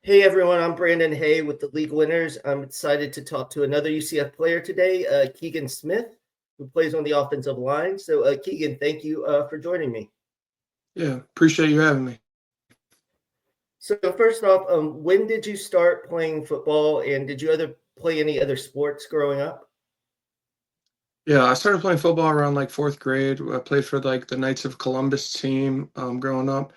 Hey everyone, I'm Brandon Haye with the League Winners. I'm excited to talk to another UCF player today, Keegan Smith, who plays on the offensive line. So, Keegan, thank you for joining me. Yeah, appreciate you having me. So, first off, when did you start playing football, and did you ever play any other sports growing up? Yeah, I started playing football around like fourth grade. I played for like the Knights of Columbus team growing up,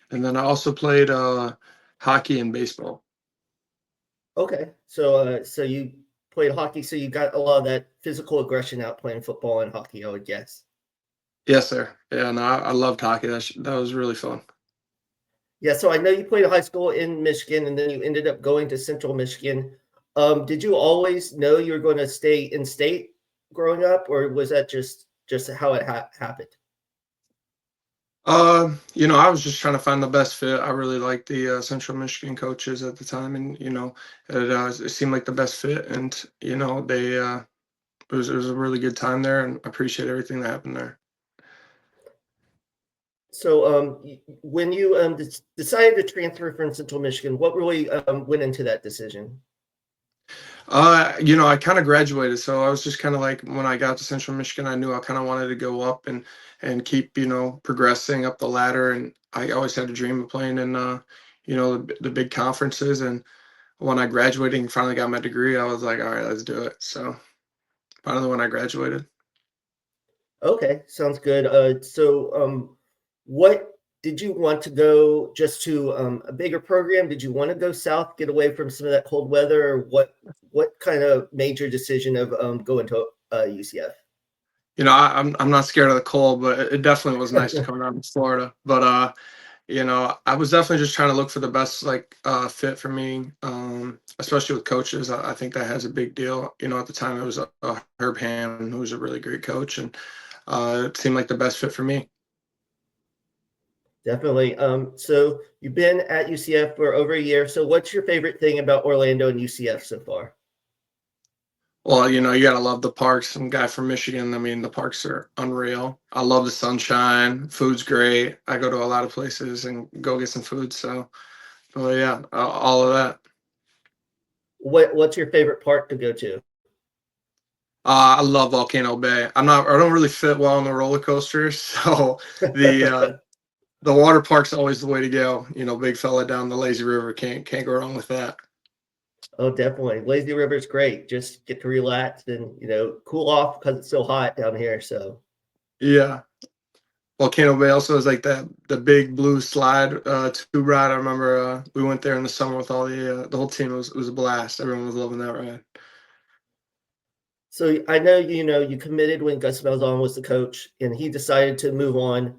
and then I also played hockey and baseball. Okay, so you played hockey, so you got a lot of that physical aggression out playing football and hockey, I would guess. Yes, sir. Yeah, no, I loved hockey. That was really fun. Yeah, so I know you played high school in Michigan, and then you ended up going to Central Michigan. Did you always know you were going to stay in state growing up, or was that just how it happened? I was just trying to find the best fit. I really liked the Central Michigan coaches at the time, and it seemed like the best fit. And they it was a really good time there, and I appreciate everything that happened there. So, when you decided to transfer from Central Michigan, what really went into that decision? I kind of graduated, so I was just kind of like when I got to Central Michigan, I knew I kind of wanted to go up and keep progressing up the ladder, and I always had a dream of playing in the big conferences. And when I graduated and finally got my degree, I was like, all right, let's do it. So finally, when I graduated. Okay, sounds good. What did you want to go just to a bigger program? Did you want to go south, get away from some of that cold weather? Or what kind of major decision of going to UCF? I'm not scared of the cold, but it definitely was nice to come down to Florida. But I was definitely just trying to look for the best fit for me, especially with coaches. I think that has a big deal. At the time it was Herb Hammond, who was a really great coach, and it seemed like the best fit for me. Definitely. So you've been at UCF for over a year. So what's your favorite thing about Orlando and UCF so far? Well, you gotta love the parks. I'm a guy from Michigan. I mean, the parks are unreal. I love the sunshine. Food's great. I go to a lot of places and go get some food. So, well, yeah, all of that. What's your favorite park to go to? I love Volcano Bay. I don't really fit well on the roller coasters, so the uh, the water park's always the way to go. Big fella down the lazy river can't go wrong with that. Oh, definitely. Lazy River is great. Just get to relax and cool off because it's so hot down here. So Yeah, Volcano Bay also is like that the big blue slide tube ride. I remember we went there in the summer with all the whole team. It was a blast. Everyone was loving that ride. So I know you committed when Gus Malzahn was the coach, and he decided to move on.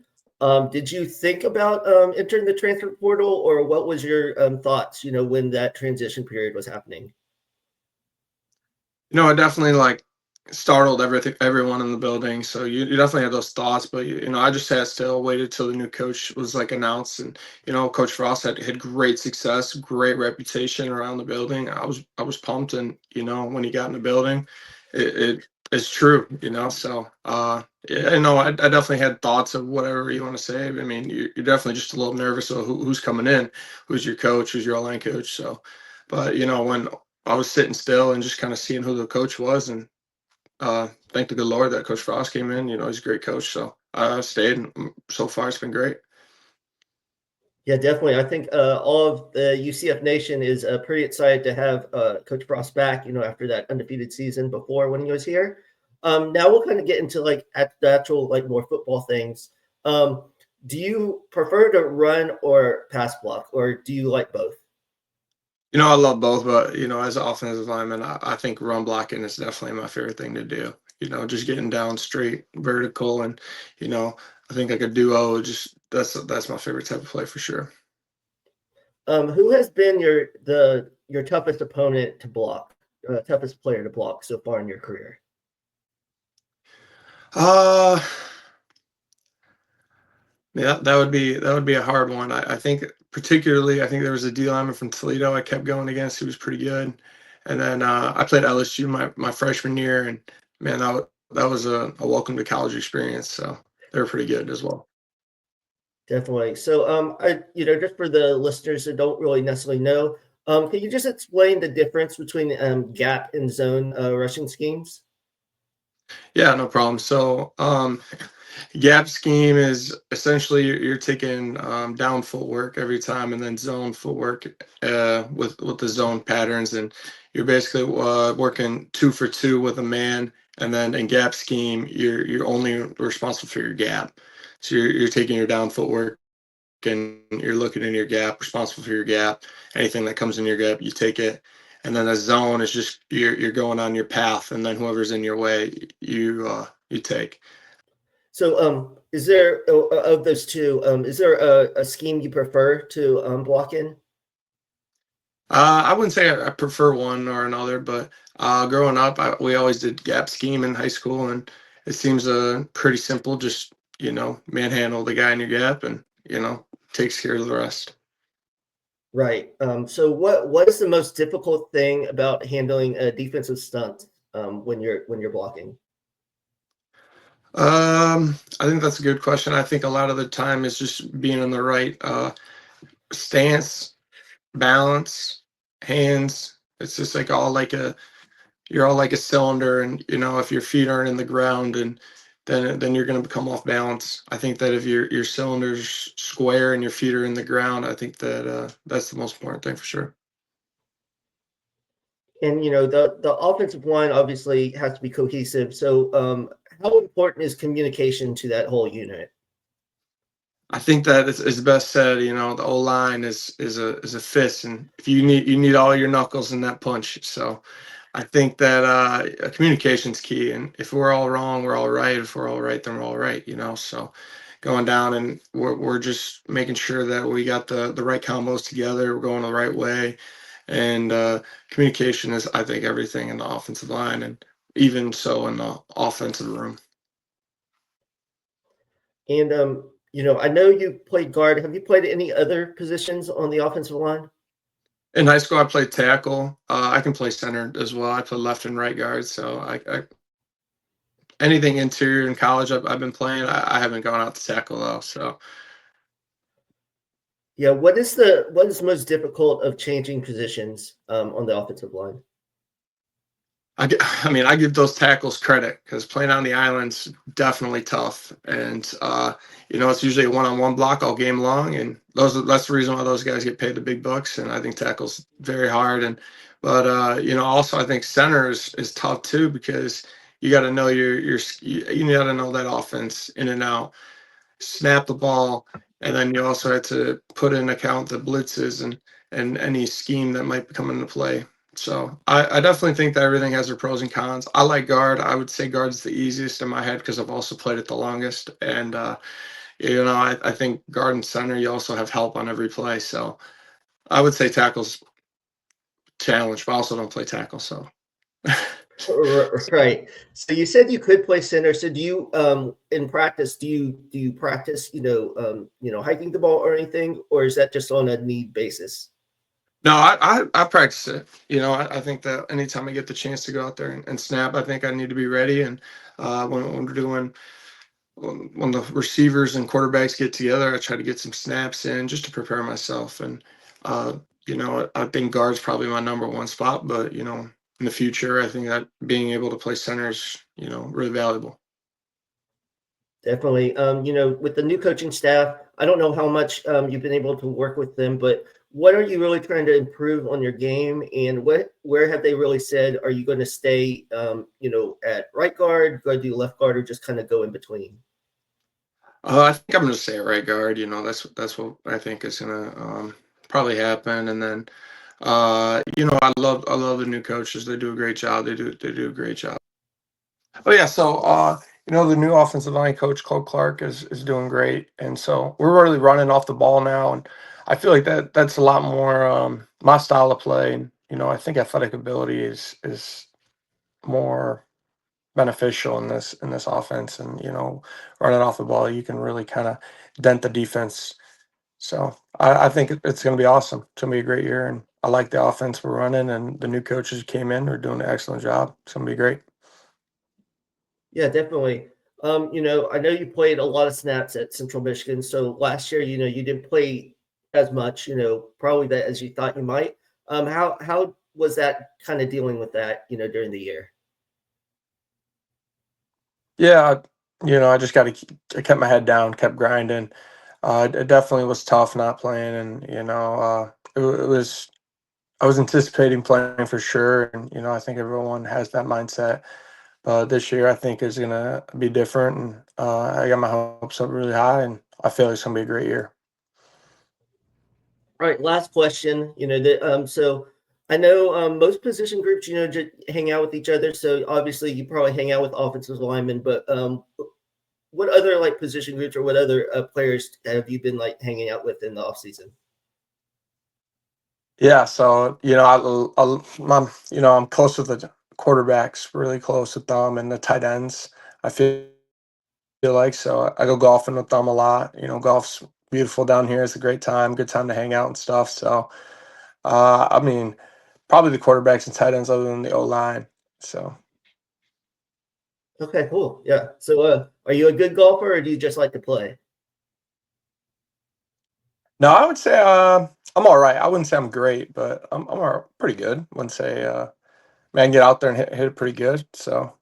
Did you think about entering the transfer portal, or what was your thoughts? When that transition period was happening. It definitely like startled everyone in the building. So you definitely had those thoughts, but I just had still waited till the new coach was like announced, and Coach Frost had great success, great reputation around the building. I was pumped, and when he got in the building, it's true. So yeah, I definitely had thoughts of whatever you want to say. I mean, you're definitely just a little nervous of who's coming in, who's your coach, who's your line coach. So, but when I was sitting still and just kind of seeing who the coach was, and thank the good Lord that Coach Frost came in. He's a great coach, so I stayed, and so far it's been great. Yeah, definitely. I think all of the UCF Nation is pretty excited to have Coach Frost back. After that undefeated season before when he was here. Now we'll kind of get into like at the actual like more football things. Um, do you prefer to run or pass block, or do you like both? I love both, but as an offensive lineman, I think run blocking is definitely my favorite thing to do. Just getting down straight, vertical, and I think like a duo. Just that's my favorite type of play for sure. Who has been your toughest opponent to block, toughest player to block so far in your career? Uh Yeah, that would be a hard one. I think particularly, I think there was a D lineman from Toledo I kept going against. He was pretty good, and then I played LSU my freshman year, and man, that was a welcome to college experience. So they were pretty good as well. Definitely. So, I just for the listeners that don't really necessarily know, Can you just explain the difference between gap and zone rushing schemes? Yeah, no problem. So, gap scheme is essentially you're taking down footwork every time, and then zone footwork with the zone patterns, and you're basically working 2 for 2 with a man, and then in gap scheme you're only responsible for your gap. So you're taking your down footwork and you're looking in your gap, responsible for your gap. Anything that comes in your gap, you take it. And then a zone is just you're going on your path, and then whoever's in your way, you take. So, is there of those two? Is there a scheme you prefer to block in? I wouldn't say I prefer one or another, but growing up, we always did gap scheme in high school, and it seems pretty simple. Just manhandle the guy in your gap, and takes care of the rest. Right. So, what is the most difficult thing about handling a defensive stunt when you're blocking? I think that's a good question. I think a lot of the time is just being in the right stance, balance, hands. It's just like all like a you're all like a cylinder, and if your feet aren't in the ground, and then you're going to become off balance. I think that if your cylinder's square and your feet are in the ground, I think that that's the most important thing for sure. And the offensive line obviously has to be cohesive. So, how important is communication to that whole unit? I think that it's best said. The O line is a fist, and if you need all your knuckles in that punch. So I think that communication's key, and if we're all wrong, we're all right. If we're all right, then we're all right. So going down, and we're just making sure that we got the right combos together. We're going the right way, and communication is, I think, everything in the offensive line, and even so in the offensive room. And I know you played guard. Have you played any other positions on the offensive line? In high school, I played tackle. I can play center as well. I play left and right guard. So anything interior in college, I've been playing. I haven't gone out to tackle though. So Yeah. What is most difficult of changing positions on the offensive line? I mean, I give those tackles credit because playing on the island's definitely tough, and it's usually a one-on-one block all game long, and that's the reason why those guys get paid the big bucks. And I think tackles very hard, and but also I think center is tough too because you got to know you got to know that offense in and out, snap the ball, and then you also had to put in account the blitzes and any scheme that might come into play. So I definitely think that everything has their pros and cons. I like guard. I would say guard's the easiest in my head because I've also played it the longest. And I think guard and center you also have help on every play. So I would say tackle's challenge, but I also don't play tackle. So Right. So you said you could play center. So do you in practice do you practice hiking the ball or anything, or is that just on a need basis? no, I practice it. I think that anytime I get the chance to go out there and snap, I think I need to be ready. And when we're doing when the receivers and quarterbacks get together, I try to get some snaps in just to prepare myself. And I think guard's probably my number one spot. But in the future, I think that being able to play center is really valuable. Definitely. With the new coaching staff, I don't know how much you've been able to work with them, but what are you really trying to improve on your game, and where have they really said, are you going to stay, at right guard, go do left guard, or just kind of go in between? I think I'm going to say right guard. That's what I think is going to probably happen. And then I love the new coaches. They do a great job. They do a great job. Oh yeah, so the new offensive line coach Cole Clark is doing great, and so we're really running off the ball now, and I feel like that's a lot more my style of play. And I think athletic ability is more beneficial in this offense, and running off the ball you can really kind of dent the defense. So I think it's going to be awesome. It's going to be a great year, and I like the offense we're running, and the new coaches who came in are doing an excellent job. It's going to be great. Yeah, definitely. I know you played a lot of snaps at Central Michigan. So last year, you didn't play as much, probably that as you thought you might. How was that kind of dealing with that, during the year? Yeah, I just got to. I kept my head down, kept grinding. It definitely was tough not playing, and it was. I was anticipating playing for sure, and I think everyone has that mindset. This year, I think is gonna be different, and I got my hopes up really high, and I feel like it's gonna be a great year. All right, last question. So I know most position groups, just hang out with each other. So obviously, you probably hang out with offensive linemen, but what other like position groups or what other players have you been like hanging out with in the off season? Yeah, so I'm close with the quarterbacks, really close with them, and the tight ends. I feel like so I go golfing with them a lot. Golf's beautiful down here. It's a great time, good time to hang out and stuff. So, I mean, probably the quarterbacks and tight ends other than the O line. So, Okay, cool. Yeah. So are you a good golfer or do you just like to play? no, I would say I'm all right. I wouldn't say I'm great, but pretty good. Wouldn't say man, get out there and hit it pretty good. So,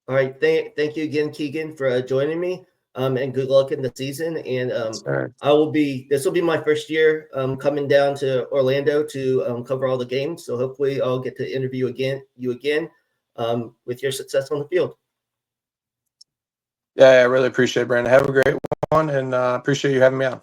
All right. Thank you again, Keegan, for joining me. And good luck in the season. And sure. this will be my first year coming down to Orlando to cover all the games. So hopefully I'll get to interview you again with your success on the field. Yeah, I really appreciate it, Brandon. Have a great one, and appreciate you having me on.